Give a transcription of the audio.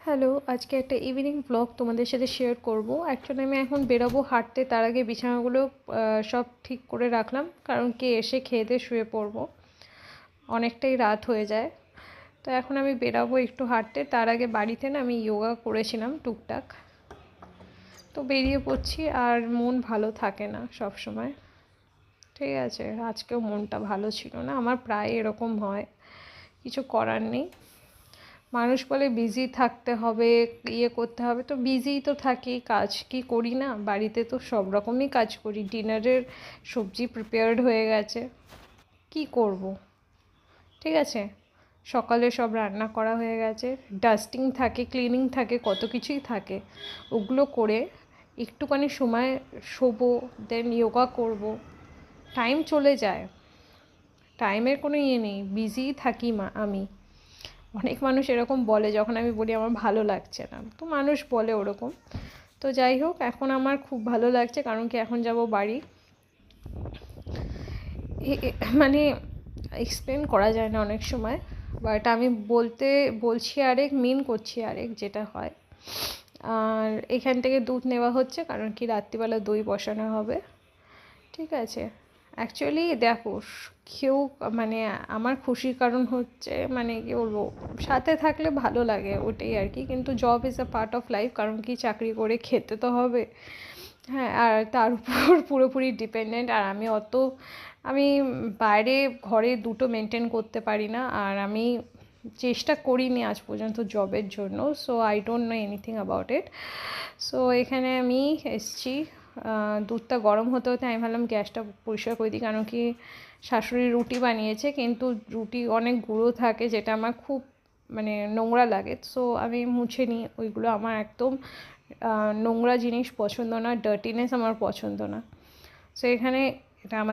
Hello, আজকে একটা evening blog তোমাদের সাথে শেয়ার করব। অ্যাকচুয়ালি আমি এখন বেরোবো হাঁটতে, তার আগে বিছানাগুলো সব ঠিক করে রাখলাম, কারণ কি এসে খেয়ে দিয়ে শুয়ে পড়বো, অনেকটাই রাত হয়ে যায়। তো এখন আমি বেরোবো একটু হাঁটতে, তার আগে বাড়িতে না আমি যোগা করেছিলাম টুকটাক, তো বেরিয়ে পড়ছি। আর মন ভালো থাকে না সব সময়, ঠিক আছে, আজকেও মনটা ভালো ছিল না আমার, প্রায় এরকম হয়, কিছু করার নেই। মানুষ বলে বিজি থাকতে হবে, ইয়ে করতে হবে, তো বিজিই তো থাকি, কাজ কি করি না? বাড়িতে তো সব রকমই কাজ করি। ডিনারের সবজি প্রিপেয়ার্ড হয়ে গেছে, কি করব, ঠিক আছে, সকালে সব রান্না করা হয়ে গেছে, ডাস্টিং থাকে, ক্লিনিং থাকে, কত কিছুই থাকে। ওগুলো করে একটুখানি সময় শোবো, দেন যোগা করব, টাইম চলে যায়, টাইমের কোনো ইয়ে নেই, বিজিই থাকি আমি। অনেক মানুষ এরকম বলে যখন আমি বলি আমার ভালো লাগছে না, তো মানুষ বলে ওরকম। তো যাই হোক, এখন আমার খুব ভালো লাগছে, কারণ কি এখন যাব বাড়ি। মানে এক্সপ্লেন করা যায় না অনেক সময়, বাট আমি বলছি আরেক, মিন করছি আরেক, যেটা হয়। আর এখান থেকে দুধ নেওয়া হচ্ছে, কারণ কি রাত্রিবেলা দই বসানো হবে, ঠিক আছে। অ্যাকচুয়ালি দেখো, কেউ মানে আমার খুশির কারণ হচ্ছে, মানে কি বলবো, সাথে থাকলে ভালো লাগে ওটাই আর কি। কিন্তু job is a part of life, কারণ কি চাকরি করে খেতে তো হবে, হ্যাঁ, আর তার উপর পুরোপুরি ডিপেন্ডেন্ট। আর আমি বাইরে ঘরে দুটো মেনটেন করতে পারি না, আর আমি চেষ্টা করিনি আজ পর্যন্ত জবের জন্য, so I don't know anything about it. So এখানে আমি এসছি, দুধটা গরম হতে হতে আমি ভাবলাম গ্যাসটা পরিষ্কার করে দিই, কারণ কি শাশুড়ি রুটি বানিয়েছে, কিন্তু রুটি অনেক গুঁড়ো থাকে, যেটা আমার খুব মানে নোংরা লাগে। সো আমি মুছে নিই ওইগুলো, আমার একদম নোংরা জিনিস পছন্দ না, ডার্টিনেস আমার পছন্দ না। সো এখানে এটা আমার